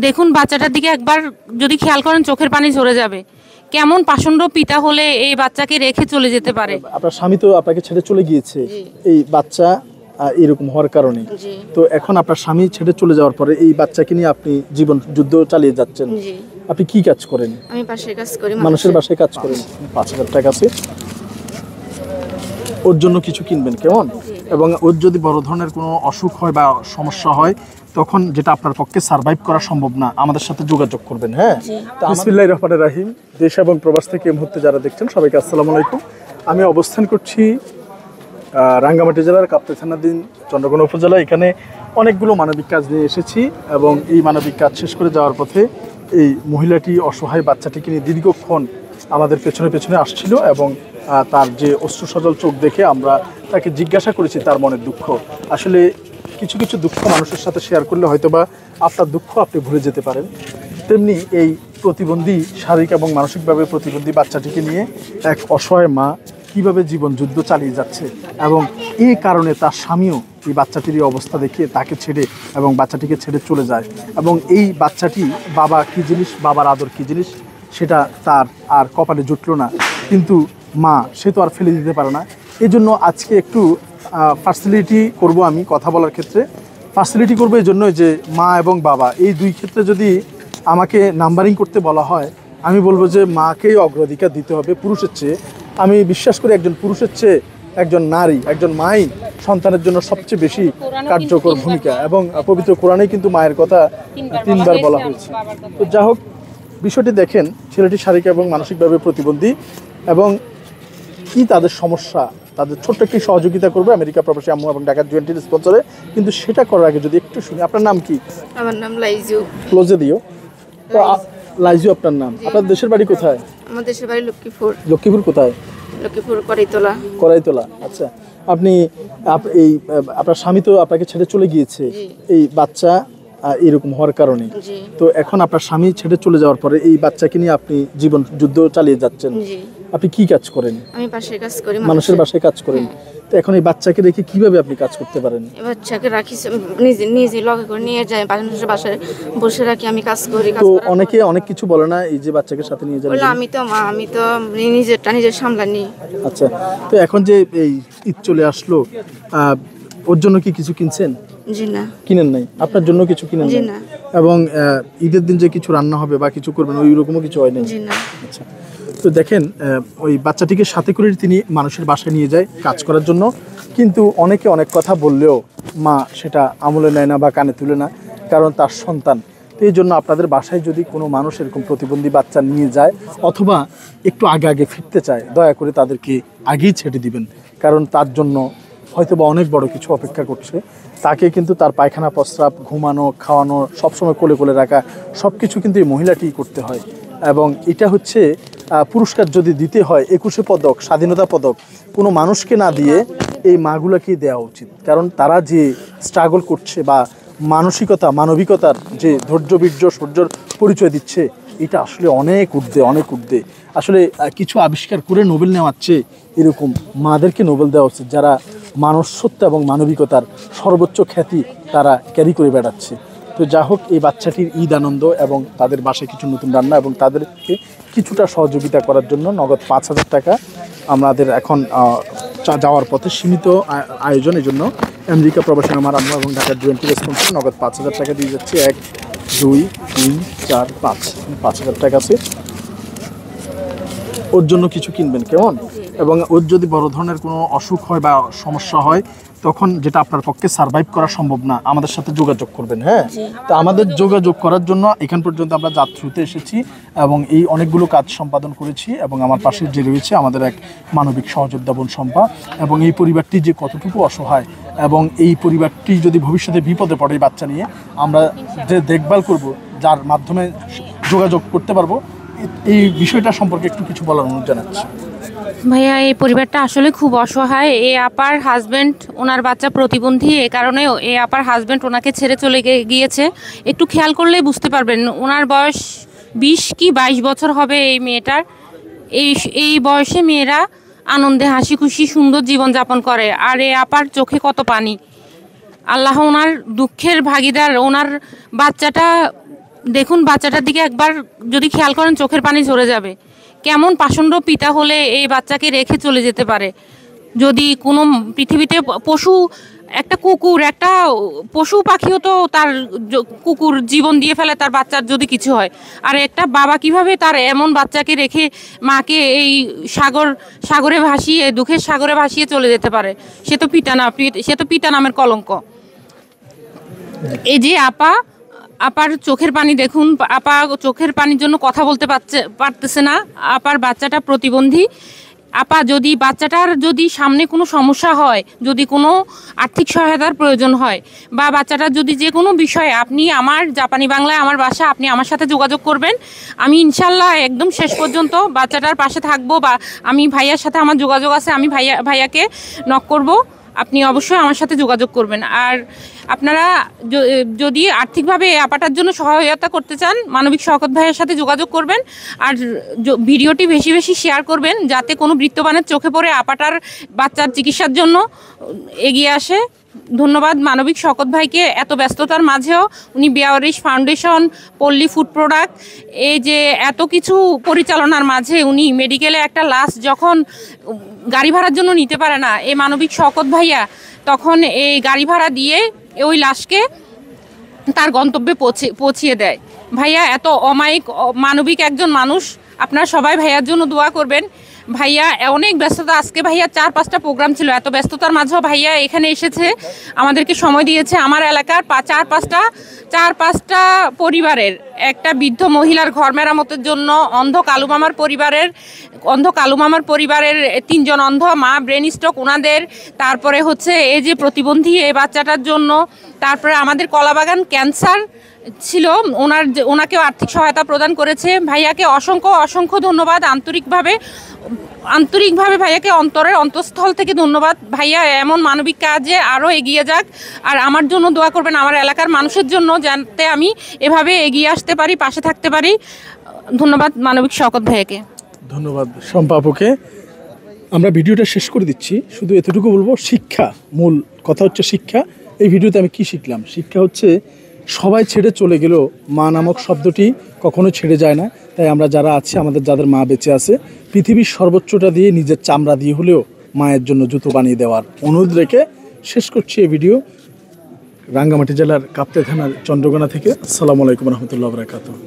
দেখুন বাচ্চাটার দিকে একবার যদি খেয়াল করেন চোখের পানি ঝরে যাবে। কেমন পাষণ্ড পিতা হলে এই বাচ্চাকে রেখে চলে যেতে পারে? আপনার স্বামী তো আপনাকে ছেড়ে চলে গিয়েছে এই বাচ্চা এরকম হওয়ার কারণে। তো এখন আপনার স্বামী ছেড়ে চলে যাওয়ার পরে এই বাচ্চাকে নিয়ে আপনি জীবন যুদ্ধ চালিয়ে যাচ্ছেন। আপনি কি কাজ করেন? আমি পাশের কাজ করি, মানুষের বাসায় কাজ করেন। 5,000 টাকা আছে, ওর জন্য কিছু কিনবেন কেমন? এবং ওর যদি বড় ধরনের কোনো অসুখ হয় বা সমস্যা হয় তখন যেটা আপনার পক্ষে সার্ভাইভ করা সম্ভব না, আমাদের সাথে যোগাযোগ করবেন। হ্যাঁ, বিসমিল্লাহির রহমানির রহিম। দেশ এবং প্রবাস থেকে এই মুহূর্তে যারা দেখছেন সবাইকে আসসালামু আলাইকুম। আমি অবস্থান করছি রাঙ্গামাটি জেলার কাপ্তাই থানাধীন চন্দ্রকোনা উপজেলা। এখানে অনেকগুলো মানবিক কাজ নিয়ে এসেছি এবং এই মানবিক কাজ শেষ করে যাওয়ার পথে এই মহিলাটি অসহায় বাচ্চাটিকে নিয়ে দীর্ঘক্ষণ আমাদের পেছনে পেছনে আসছিল এবং তার যে অশ্রুসজল চোখ দেখে আমরা তাকে জিজ্ঞাসা করেছি তার মনের দুঃখ। আসলে কিছু কিছু দুঃখ মানুষের সাথে শেয়ার করলে হয়তোবা আপনার দুঃখ আপনি ভুলে যেতে পারেন। তেমনি এই প্রতিবন্ধী, শারীরিক এবং মানসিকভাবে প্রতিবন্ধী বাচ্চাটিকে নিয়ে এক অসহায় মা কীভাবে জীবন যুদ্ধ চালিয়ে যাচ্ছে এবং এই কারণে তার স্বামীও এই বাচ্চাটির অবস্থা দেখে তাকে ছেড়ে এবং বাচ্চাটিকে ছেড়ে চলে যায় এবং এই বাচ্চাটি বাবা কী জিনিস, বাবার আদর কী জিনিস সেটা তার আর কপালে জুটলো না, কিন্তু মা সে তো আর ফেলে দিতে পারে না। এই জন্য আজকে একটু ফ্যাসিলিটি করব, আমি কথা বলার ক্ষেত্রে ফ্যাসিলিটি করবো এই জন্যই যে মা এবং বাবা এই দুই ক্ষেত্রে যদি আমাকে নাম্বারিং করতে বলা হয় আমি বলবো যে মাকেই অগ্রাধিকার দিতে হবে পুরুষের চেয়ে। আমি বিশ্বাস করি একজন পুরুষের চেয়ে একজন নারী, একজন মাই সন্তানের জন্য সবচেয়ে বেশি কার্যকর ভূমিকা এবং পবিত্র কোরআনেই কিন্তু মায়ের কথা 3বার বলা হয়েছে। তো যা হোক, বিষয়টি দেখেন, ছেলেটি শারীরিক এবং মানসিকভাবে প্রতিবন্ধী এবং কি তাদের সমস্যা, তাদের ছোট্ট একটি সহযোগিতা করবে আমেরিকা প্রবাসী আম্মু এবং ঢাকার জুয়েন্টির স্পন্সরে। কিন্তু সেটা করার আগে যদি একটু শুনি, আপনার নাম কি? আমার নাম লাইজু। ক্লোজে দিও তো। লাইজু আপনার নাম। আপনার দেশের বাড়ি কোথায়? আমার দেশের বাড়ি লক্ষ্মীপুর। লক্ষ্মীপুর কোথায়? লক্ষ্মীপুর করাইতলা। করাইতলা, আচ্ছা। আপনি এই আপনার স্বামী তো আপনাকে ছেড়ে চলে গিয়েছে এই বাচ্চা এরকম হওয়ার কারণে। তো এখন আপনার স্বামী ছেড়ে চলে যাওয়ার পরে এই বাচ্চাকে নিয়ে আপনি জীবন যুদ্ধ চালিয়ে যাচ্ছেন। আপনি কি কাজ করেন? আমি পাশের কাজ করি, মানুষের বাসায় কাজ করেন। তো এখন এই বাচ্চাকে রেখে কিভাবে আপনি কাজ করতে পারেন? এই বাচ্চাকে রাখি নিজে নিজে লগে করে নিয়ে যাই, মানুষের বাসায় বসে রাখি, আমি কাজ করি। তো অনেকে অনেক কিছু বলে না, এই যে বাচ্চাকে সাথে নিয়ে যান। আমি তো মা, আমি তো নিজেরটা নিজের সামলানি। আচ্ছা, তো এখন যে এই ঈদ চলে আসলো, ওর জন্য কি কিছু কিনছেন? জি না, কিনেন নাই। আপনার জন্য কিছু কিনেন না। এবং ঈদের দিন যে কিছু রান্না হবে বা কিছু করবেন ওই রকমও কিছু হয় নাই? জি না। আচ্ছা, তো দেখেন ওই বাচ্চাটিকে সাথে করে তিনি মানুষের বাসায় নিয়ে যায় কাজ করার জন্য, কিন্তু অনেকে অনেক কথা বললেও মা সেটা আমলে নেয় না বা কানে তুলে না, কারণ তার সন্তান। তো এই জন্য আপনাদের বাসায় যদি কোনো মানুষ এরকম প্রতিবন্ধী বাচ্চা নিয়ে যায় অথবা একটু আগে আগে ফিরতে চায়, দয়া করে তাদেরকে আগেই ছেড়ে দিবেন, কারণ তার জন্য হয়তো বা অনেক বড় কিছু অপেক্ষা করছে। তাকে কিন্তু তার পায়খানা, প্রস্রাব, ঘুমানো, খাওয়ানো, সবসময় কোলে কোলে রাখা সব কিছু কিন্তু এই মহিলাটিই করতে হয়। এবং এটা হচ্ছে পুরস্কার যদি দিতে হয় 21শে পদক, স্বাধীনতা পদক কোনো মানুষকে না দিয়ে এই মাগুলোকেই দেওয়া উচিত, কারণ তারা যে স্ট্রাগল করছে বা মানসিকতা, মানবিকতার যে ধৈর্য, বীর্য, সূর্যর পরিচয় দিচ্ছে, এটা আসলে অনেক ঊর্ধ্বে, অনেক ঊর্ধ্বে। আসলে কিছু আবিষ্কার করে নোবেল নেওয়ার চেয়ে এরকম মাদেরকে নোবেল দেওয়া উচিত, যারা মানবসত্ব এবং মানবিকতার সর্বোচ্চ খ্যাতি তারা ক্যারি করে বেড়াচ্ছে। তো যা হোক, এই বাচ্চাটির ঈদ আনন্দ এবং তাদের বাসায় কিছু নতুন রান্না এবং তাদেরকে কিছুটা সহযোগিতা করার জন্য নগদ 5,000 টাকা আমাদের এখন যাওয়ার পথে সীমিত আয়োজন। এই জন্য আমেরিকা প্রবাসী আমার আম্মু এবং ঢাকার জুয়েন্টি রেসপন্সে নগদ 5,000 টাকা দিয়ে যাচ্ছে। 1, 2, 3, 4, 5,000 টাকা আছে। ওর জন্য কিছু কিনবেন কেমন? এবং ওর যদি বড় ধরনের কোনো অসুখ হয় বা সমস্যা হয় তখন যেটা আপনার পক্ষে সার্ভাইভ করা সম্ভব না, আমাদের সাথে যোগাযোগ করবেন। হ্যাঁ, তো আমাদের যোগাযোগ করার জন্য এখান পর্যন্ত আমরা যাত্রীতে এসেছি এবং এই অনেকগুলো কাজ সম্পাদন করেছি এবং আমার পাশে যে রয়েছে আমাদের এক মানবিক সহযোদ্ধা বোন শম্পা, এবং এই পরিবারটি যে কতটুকু অসহায় এবং এই পরিবারটি যদি ভবিষ্যতে বিপদে পড়ে এই বাচ্চা নিয়ে, আমরা যে দেখভাল করব, যার মাধ্যমে যোগাযোগ করতে পারবো, এই বিষয়টা সম্পর্কে একটু কিছু বলার অনুরোধ জানাচ্ছি। ভাইয়া, এই পরিবারটা আসলে খুব অসহায়। এই আপার হাজব্যান্ড, ওনার বাচ্চা প্রতিবন্ধী, এ কারণে এই আপার হাজব্যান্ড ওনাকে ছেড়ে চলে গিয়েছে। একটু খেয়াল করলেই বুঝতে পারবেন, ওনার বয়স 20 কি 22 বছর হবে এই মেয়েটার। এই বয়সে মেয়েরা আনন্দে হাসি খুশি সুন্দর জীবনযাপন করে, আর এই আপার চোখে কত পানি। আল্লাহ ওনার দুঃখের ভাগিদার। ওনার বাচ্চাটা দেখুন বাচ্চাটার দিকে একবার যদি খেয়াল করেন চোখের পানি ঝরে যাবে। কেমন পাষণ্ড পিতা হলে এই বাচ্চাকে রেখে চলে যেতে পারে? যদি কোনো পৃথিবীতে পশু, একটা কুকুর, একটা পশু পাখিও তো তার কুকুর জীবন দিয়ে ফেলে তার বাচ্চার যদি কিছু হয়, আর একটা বাবা কিভাবে তার এমন বাচ্চাকে রেখে মাকে এই সাগরে ভাসিয়ে, দুঃখের সাগরে ভাসিয়ে চলে যেতে পারে? সে তো পিতা না, সে তো পিতা নামের কলঙ্ক। এই যে আপার চোখের পানি দেখুন, আপা চোখের পানির জন্য কথা বলতে পারতেছে না। আপার বাচ্চাটা প্রতিবন্ধী। আপা, যদি বাচ্চাটার যদি সামনে কোনো সমস্যা হয়, যদি কোনো আর্থিক সহায়তার প্রয়োজন হয়, বা বাচ্চাটার যদি যে কোনো বিষয়ে, আপনি আমার জাপানি বাংলায় আমার বাসা, আপনি আমার সাথে যোগাযোগ করবেন। আমি ইনশাল্লাহ একদম শেষ পর্যন্ত বাচ্চাটার পাশে থাকবো, বা আমি ভাইয়ার সাথে আমার যোগাযোগ আছে, আমি ভাইয়াকে নক করব। আপনি অবশ্যই আমার সাথে যোগাযোগ করবেন। আর আপনারা যদি আর্থিকভাবে আপাটার জন্য সহায়তা করতে চান, মানবিক শওকত ভাইয়ের সাথে যোগাযোগ করবেন। আর ভিডিওটি বেশি বেশি শেয়ার করবেন, যাতে কোনো বৃত্তবানের চোখে পড়ে আপাটার বাচ্চার চিকিৎসার জন্য এগিয়ে আসে। ধন্যবাদ মানবিক শওকত ভাইকে, এত ব্যস্ততার মাঝেও উনি বেয়ারিশ ফাউন্ডেশন, পল্লী ফুড প্রোডাক্ট, এই যে এত কিছু পরিচালনার মাঝে উনি মেডিকেলে একটা লাশ যখন গাড়ি ভাড়ার জন্য নিতে পারে না, এই মানবিক শওকত ভাইয়া তখন এই গাড়ি ভাড়া দিয়ে ওই লাশকে তার গন্তব্যে পৌঁছিয়ে দেয়। ভাইয়া এত অমায়িক মানবিক একজন মানুষ। আপনারা সবাই ভাইয়ার জন্য দোয়া করবেন। ভাইয়া অনেক ব্যস্ততা, আজকে ভাইয়া 4-5টা প্রোগ্রাম ছিল, এত ব্যস্ততার মাঝেও ভাইয়া এখানে এসেছে, আমাদেরকে সময় দিয়েছে। আমার এলাকার 4-5টা পরিবারের, একটা বৃদ্ধ মহিলার ঘর মেরামতের জন্য, অন্ধ কালু মামার পরিবারের 3জন অন্ধ মা, ব্রেন স্ট্রোক ওনাদের, তারপরে হচ্ছে এই যে প্রতিবন্ধী এই বাচ্চাটার জন্য, তারপরে আমাদের কলাবাগান ক্যান্সার ছিল, ওনাকেও আর্থিক সহায়তা প্রদান করেছে। ভাইয়াকে অসংখ্য ধন্যবাদ, আন্তরিকভাবে ভাইয়াকে অন্তরের অন্তঃস্থল থেকে ধন্যবাদ। ভাইয়া এমন মানবিক কাজে আরও এগিয়ে যাক। আর আমার জন্য দোয়া করবেন, আমার এলাকার মানুষের জন্য, যাতে আমি এভাবে এগিয়ে আসতে পারি, পাশে থাকতে পারি। ধন্যবাদ মানবিক শওকত ভাইয়াকে। ধন্যবাদ শম্পা আপুকে। আমরা ভিডিওটা শেষ করে দিচ্ছি, শুধু এতটুকু বলবো, শিক্ষা, মূল কথা হচ্ছে শিক্ষা। এই ভিডিওতে আমি কি শিখলাম? শিক্ষা হচ্ছে সবাই ছেড়ে চলে গেলেও মা নামক শব্দটি কখনো ছেড়ে যায় না। তাই আমরা যারা আছি, আমাদের যাদের মা বেঁচে আছে, পৃথিবীর সর্বোচ্চটা দিয়ে, নিজের চামড়া দিয়ে হলেও মায়ের জন্য জুতো বানিয়ে দেওয়ার অনুরোধ রেখে শেষ করছি এই ভিডিও। রাঙ্গামাটি জেলার কাপ্তাই থানার চন্দ্রকোনা থেকে। আসসালামু আলাইকুম রহমতুল্লাহ বারাকাতুহু।